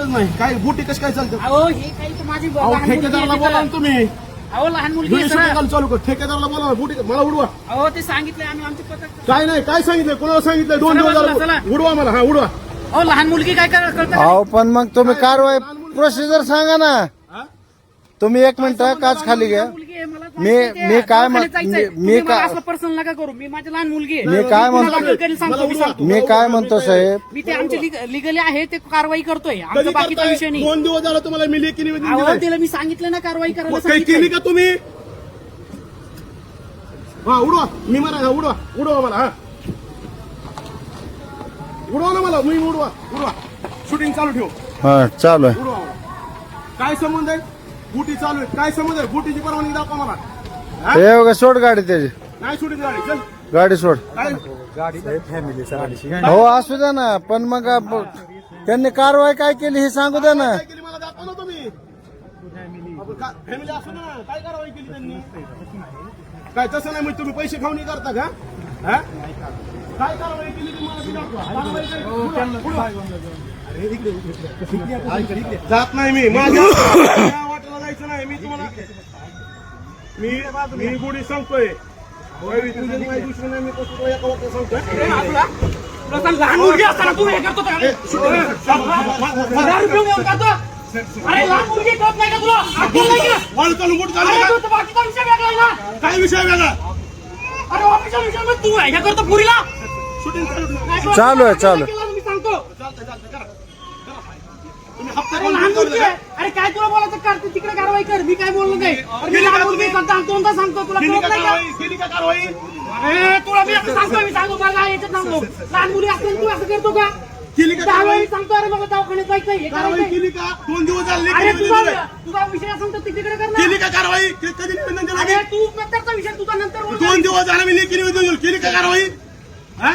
नाही काय बुटी कशी काय चालते अहो हे काही तर माझी अहो लहान मुलगी ठेकेदाराला आहे बोला तिथं. ना तुम्ही अहो लहान मुलगी आहे दुसऱ्या सगळं. ठिकाणी चालू कर ठेकेदाराला बोला ना बुटी मला उडवा अहो ते सांगितलंय आम्ही आमची पद्धत. काय नाही काय सांगितलं कोणाला सांगितलं 2 दिवस चला, चला. झाले उडवा मला हा उडवा अहो लहान मुलगी काय करत अहो पण मग तुम्ही कारवाई प्रोसिजर सांगा ना. हा? तुम्ही एक मिनिट काच खाली घ्या. मी काय असं पर्सनल नका करू. मी माझी लहान मुलगी आहे. मी काय म्हणतो तुम्हाला कधी सांगतो, मी सांगतो. मी काय म्हणतो साहेब, मी ते आमचे लिगली आहे ते कारवाई करतोय. आमचा कधी बाकीचा करताय? विषय नाही. 2 दिवस झाला तुम्हाला मी लेखी निवेदन अहो दिलंय. तिला मी सांगितलं ना कारवाई करायला काही केली सांगितलं. का तुम्ही हा उडवा मी म्हणा हा उडवा उडवा मला हा उडवा ना मला मी उडवा शूटिंग चालू ठेव हा चालू आहे. उडवा मला. काय संबंध आहे बुटी चालू आहे काय संबंध आहे बुटीची परवानगी दाखवा मला हा? हे बघा सोड गाडी त्याची, नाही शूटिंग गाडी चल गाडी सोड. काय हो असू द्या ना पण मग त्यांनी कारवाई काय केली हे सांगू द्या ना. काय केली मला दाखवा ना तुम्ही फॅमिली असू ना काय कारवाई केली त्यांनी काय तसं नाही मग तुम्ही पैसे खाऊन करता का हा? काय कारवाई केली ती मला ती दाखवा. कारवाई काय? उडवा. जात नाही मी माझ्या वाटेला जायचं नाही मी तुम्हाला मी गुढी सांगतोय तुझ्या माझी दुश्मन आहे मी कसं एका वाट्यात सांगतोय लहान मुलगी असताना तू हे करतो का? दारू पिऊन येऊन करतो? अरे लहान मुलगी कळत नाही का तुला? अक्कल नाही का? वाल चालू बुट अरे चालू तू तर बाकीचा विषय वेगळा आहे ना. काय विषय वेगळा अरे ऑफिसच्या विषयामध्ये तू हे करतो पुरीला. शूटिंग चालू आहे, चालू आहे. मी सांगतो. करा तुम्ही हप्ता अरे लहान मुलगी आहे. अरे काय तुला बोलायचं कर तू तिकडे कारवाई कर. मी काय बोललो नाही. अरे मी लहान मुलगी सांगतो सांगतो तुला केली कळत का नाही का? कारवाई केली का कारवाई अरे तुला मी असं सांगतो मी सांगतो मला याच्यात सांगतो. लहान मुली असेल तू असं करतो का? केली का दहा वेळा कारवाई मी सांगतो अरे बाबा दवाखान्यात जायचं हे कारवाई करायचं. केली का 2 दिवस झाले अरे लेखी निवेदन दिलंय. तुझा विषय असेल तर तिकडे कर ना. केली का कारवाई कधी निवेदन दिलं अरे मी? तू नंतरचा विषय तुझा नंतर बोल. 2 दिवस झाले मी लेखी निवेदन दिलं केली का कारवाई हा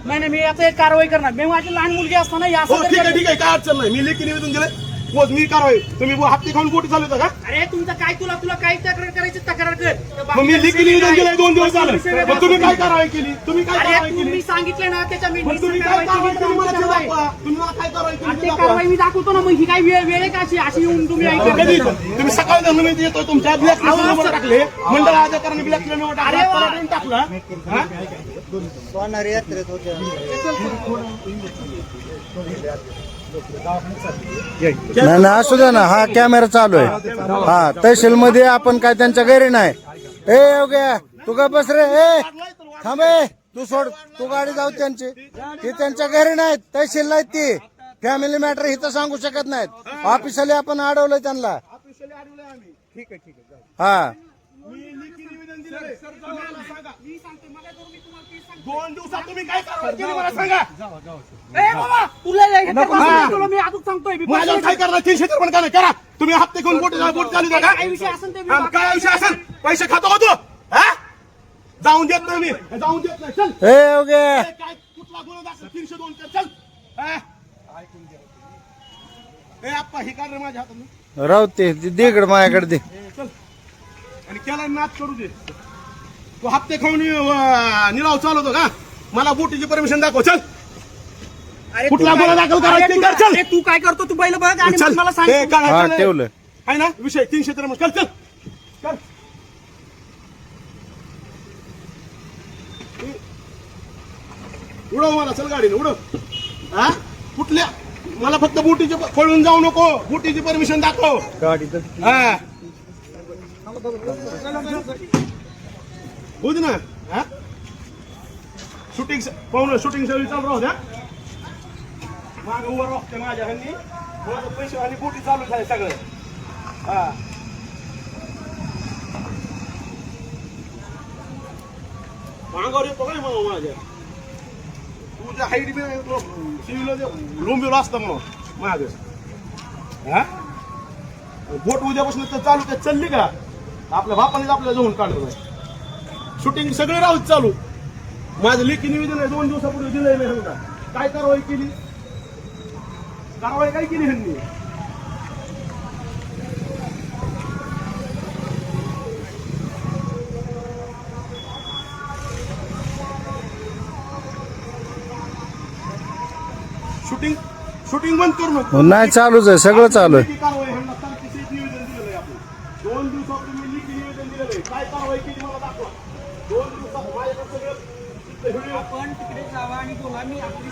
नाही नाही मी आता एक कारवाई करणार. मी माझी लहान मुलगी असताना या हो असं ठीक आहे करते. ठीक आहे काय अडचण नाही मी लेखी निवेदन दिलंय हो मी कारवाई तुम्ही हप्ते खाऊन बोटी चालू का अरे तुमचं काय तुला काय तक्रार करायची तक्रार कर. मग मी लेखी निवेदन दिलंय 2 दिवस झालं मग तुम्ही काय कारवाई केली तुम्ही काय अरे कारवाई तुम्ही केली सांगितलं ना त्याच्या मी मग तुम्ही काय कारवाई केली मला ते दाखवा तुम्ही मला काय कारवाई केली ते ते दाखवा कारवाई मी दाखवतो ना. मग ही काय वेळ आहे का अशी येऊन तुम्ही कधी ऐका. तुम्ही सकाळी धरून मी येतो तुमच्या ब्लॅक नंबर टाकले मंडळ अधिकाऱ्यांनी ब्लॅक नंबर टाकला हा? नाही नाही असू द्या ना हा कॅमेरा चालू आहे. हा तहसील मध्ये आपण काय त्यांच्या घरी नाही. ए योग्य तू का बस रे ए थांबे तू सोड तू गाडी जाऊ त्यांची ती त्यांच्या घरी नाहीत तहसील नाहीत ती फॅमिली मॅटर इथं सांगू शकत नाहीत. ऑफिशियली आपण अडवलंय त्यांना. ठीक आहे हा मी लेखी निवेदन दिलंय तुम्हाला सांगा 2 दिवसात तुम्ही काय कारवाई केली मला सांगा ए बाबा तुला हे तुला मी अजून सांगतोय मी माझ्यावर काय करणार 300 तर पण काय नाही करा तुम्ही हप्ते घेऊन बोट चालू द्या का काय विषय असेल ते मी काय विषय असेल पैसे खातो का तू हा जाऊन देत नाही मी जाऊन देत नाही चल ए योग्य काय कुठला गुन्हा दाखल 302 कर चल हा? ए आप्पा ही काढ रे माझ्या हातातून राहू ते दे इकडे माझ्याकडे दे. चल आणि केला नाच करू दे तू हप्ते खाऊन निलाव चालवतो का मला बोटीची परमिशन दाखव चल अरे कुठला गुन्हा दाखल करायचा ते कर चल अरे तू काय करतो तू पहिलं बघ आणि चल मग मला सांग. ए, काढ, हा चल, ए. ठेवलं. आहे ना विषय 300 तर चल चल चल उडव मला चल गाडीने उडव हा कुठल्या मला फक्त बोटीचे पळून जाऊ नको बोटीची परमिशन दाखव हा होत ना हा शूटिंग पाहून शूटिंग सगळी चालू राहू द्या माग उभं राहते माझ्या हल्ली माझं पैसे आणि बोटी चालू झाले सगळं हा अंगावर येतो काय मग माझ्या तुझ्या हाईट बी सिव्हिल लोंबिवलं असतं मग माग हा बोट उद्यापासून तर चालू काय चालली का आपल्या बापानेच आपल्याला जाऊन काढलं नाही शूटिंग सगळे राहूच चालू माझं लेखी निवेदन आहे 2 दिवसापूर्वी दिलंय मी समजा काय कारवाई केली कारवाई काय केली ह्यांनी शूटिंग बंद करू नको. नाही चालूच आहे, सगळं चालू आहे. लेखी कारवाई ह्यांना तारखेसहित निवेदन दिलेलं आहे आपण. 2 दिवसात तुम्ही लेखी निवेदन दिलेलं आहे. काय कारवाई केली मला दाखवा. 2 दिवसात माझ्याकडे सगळं व्हिडिओ आपण तिकडे जावा आणि बोला मी आपली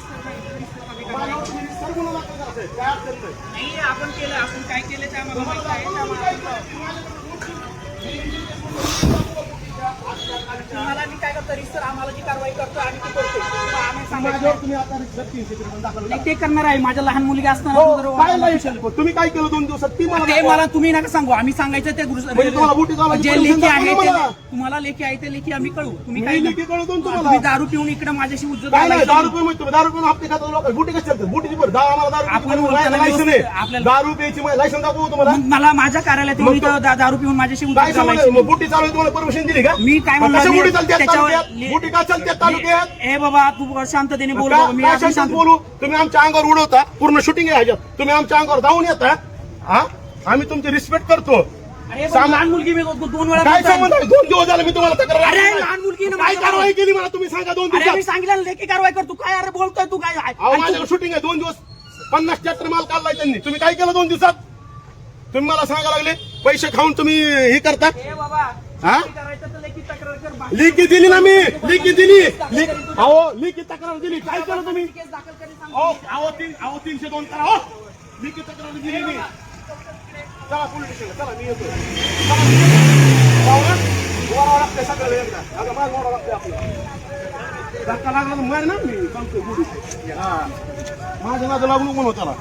माझ्यावर तुम्ही सर गुन्हा दाखल करायचा आहे. काय अडचण नाही. नाही आपण केलं आपण काय केलं ते आम्हाला माहित आहे तुम्हाला मी काय करतो रिस्टर आम्हाला जी कारवाई करतो आम्ही ती करतो आम्ही सांगायचं माझ्यावर तुम्ही आता रिक्षा 300 रुपये दाखल नाही, ते करणार आहे माझ्या लहान मुलगी हो, असताना काय नाही विषय. तुम्ही काय केलं 2 दिवसात ती मला ते दाखवा. मला तुम्ही नका सांगू आम्ही सांगायचं ते म्हणजे तुम्हाला बुटी चालवायची जे permission लेखी आहे दाखवा ते मला. तुम्हाला लेखी आहे ते लेखी आम्ही कळू तुम्ही मी काय लेखी कळवतो ना तुम्हाला. तुम्ही दारू पिऊन इकडे माझ्याशी उज्जत काय नाही, घालायचं. 10 रुपये म्हणजे तुम्ही 10 रुपये हप्ते खाता लोक बुटी कशी चालतात बुटीची बरं 10 आम्हाला 10 आपण रुपये बोलताना लायसन आहे. आपल्याला- 10 रुपयाची लायसन दाखवू तुम्हाला. मग मला माझ्या कार्यालयात येऊन मग इथं दारू पिऊन माझ्याशी काय उज्जत समजलं घालायची. मग बुटी चालू तुम्हाला परमिशन दिली का? मी काय मग म्हणलं कशा मी बुटी चालतात त्याच्यावर तालुक्यात? बुटी का चालतात तालुक्यात? ए बाबा तू शांततेने बोल बाबा मी काय आपण शांत शांत बोलू? तुम्ही आमच्या अंगावर उडवता पूर्ण शूटिंग आहे ह्याच्यात. तुम्ही आमच्या अंगावर धावून येता. हा आम्ही तुमची रिस्पेक्ट करतो. अरे बाबा, लहान मुलगी मी 2 वेळा काय बोलतोय. संबंध आहे? 2 दिवस झाले मी तुम्हाला तक्रार अरे केली. लहान मुलगी ना काय माझ्या कारवाई केली मला तुम्ही सांगा 2 अरे मी दिवसात. सांगितलं लेखी कारवाई कर तू काय अरे बोलतोय तू काय अहो आणि माझ्याकडे तू- शूटिंग आहे 2 दिवस 50 ट्रॅक्टर माल काढलाय त्यांनी. तुम्ही काय केलं 2 दिवसात? तुम्ही मला सांगा लागले पैसे खाऊन तुम्ही हे करता. ए बाबा हा? लेखी करायचं तर लेखी तक्रार कर बाकी- लिखी दिली ना मी. लिखी दिली. अहो लिखी तक्रार दिली. काय केलं तुम्ही? केस दाखल करून सांग. अहो 302 करा हो. लिखी तक्रार दिली मी. चला पोलीस स्टेशनला चला मी येतो. वाढावं लागतंय सगळं एकदा. अगं माझं वाढावं लागतंय आपल्याला. धक्का लागला तर मार ना मी सांगतो पोलीस. हा माझ्या नादं लागू नको म्हणू त्याला.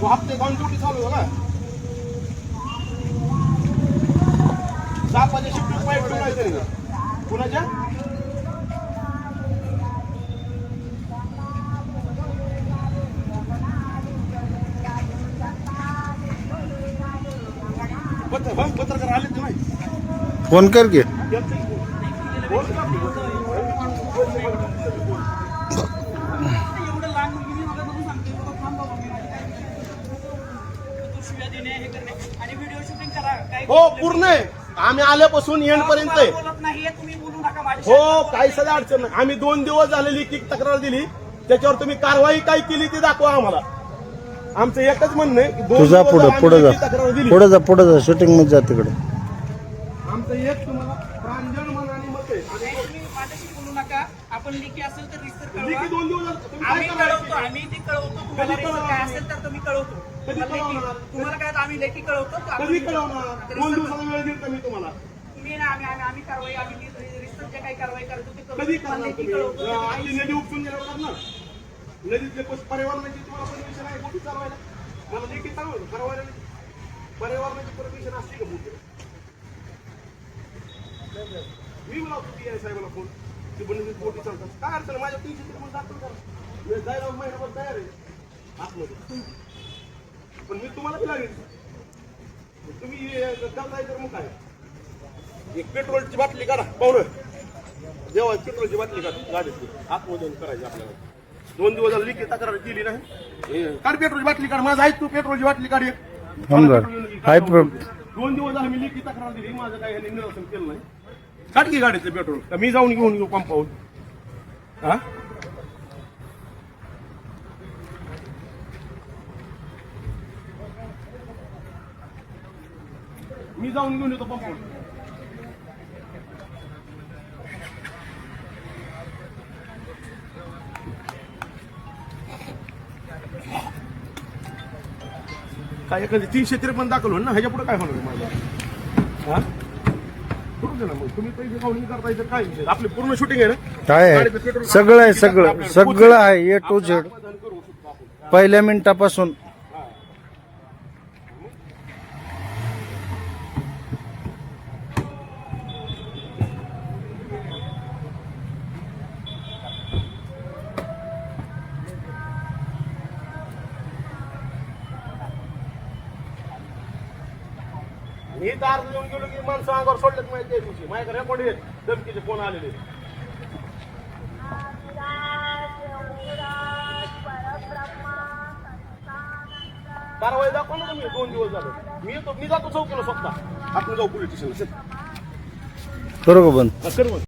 तो हप्ते खाऊन ड्युटी चालू आहे का? सापाच्या शिफ्टीत पाईप ठेवायचं नाही का? कुणाच्या? पत्रकार आले ते नाही. फोन कर की. एवढं लहान मुलगी मी मला बघून सांगते बाबा थांब बाबा मी माझी काय तू शिव्या देणे हे करणे आणि व्हिडिओ शूटिंग करा काय हो पूर्ण आहे. आम्ही आल्यापासून एंड पर्यंत आहे. बोलत नाही हे तुम्ही बोलू नका माझ्या हो काही सध्या अडचण नाही. आम्ही 2 दिवस झाले लिखित तक्रार दिली. त्याच्यावर तुम्ही कारवाई काय केली ते दाखवा आम्हाला. आमचं एकच म्हणणं आहे की 2 तू जा दिवस पुढं झाले पुढे आम्ही जा लेखी तक्रार दिली. पुढे जा शूटिंग मध्ये जा तिकडे. आमचं एक तुम्हाला प्रांजळ मन आणि मत आहे. आणि तुम्ही माझ्याशी बोलू नका आपण लेखी असेल तर रिस्टर कळवा लेखी 2 दिवस झाले. तुम्ही काय आम्ही कारवाई कळवतो केली? आम्ही ते कळवतो तुम्हाला कधी register काय कळवणार? असेल तर तुम्ही कळवतो कधी कळवणार? तुम्हाला काय आम्ही लेखी कळवतो तर आपण- कधी कळवणार? 2 register- दिवसाचा वेळ दिला मी तुम्हाला. तुम्ही ना आम्ही कारवाई आम्ही रिस्टर जे काही कारवाई करतो ते करतो कधी तुम्हाला करणार लेखी तुम्ही? कळवतो आपली नदी उपसून गेल्यावर करणार. नदीतले पर्यावरणाची तुम्हाला परमिशन आहे बोटी चालवायला? मला लेखी चालवायला परवायला नाही. पर्यावरणाची परमिशन असते का बोटी? मी बोलावतो पी आय साहेबाला फोन की बनवून बोटी चालतात. काय अडचण आहे? माझ्या 300 रुपये दाखल करा. मी जायला महिनाभर तयार आहे आतमध्ये. पण मी तुम्हाला बी लागेल. तुम्ही करताय तर मग काय? एक पेट्रोलची बाटली काढा पाहुणं. जेव्हा पेट्रोलची बाटली काढ गाडीतली आतमध्ये करायची आपल्याला. 2 दिवस झाले लिखित तक्रार केली नाही. काढ पेट्रोलची बाटली काढ. माझं आहे तू पेट्रोलची बाटली काढ एक. समजा. हाय 2 दिवस झाले मी लिखित तक्रार दिली. माझं काही ह्यांनी निरसन केलं नाही. काढ की गाडीचं पेट्रोल. का मी जाऊन घेऊन येऊ पंपावर? हा मी जाऊन घेऊन येतो पंपावर. काय एखादी 353 दाखल होईल ना. ह्याच्या पुढे काय होणार माझं? हा करू दे ना मग. तुम्ही पैसे खाऊन करताय तर काय विषय? आपली पूर्ण शूटिंग आहे ना. काय आहे सगळं आहे सगळं आहे ए टू झेड करू शकतो आपण. पहिल्या मिनिटापासून. मी दार देऊन गेलो की माणसं अंगावर सोडलेत माहिती त्या दिवशी. माझ्याकडे रेकॉर्ड आहेत धमकीचे फोन आलेले. कारवाई दाखवा ना तुम्ही. 2 दिवस झाले मी जातो चौकीला स्वतः. आपण जाऊ पोलीस स्टेशनला. करू का बंद? करू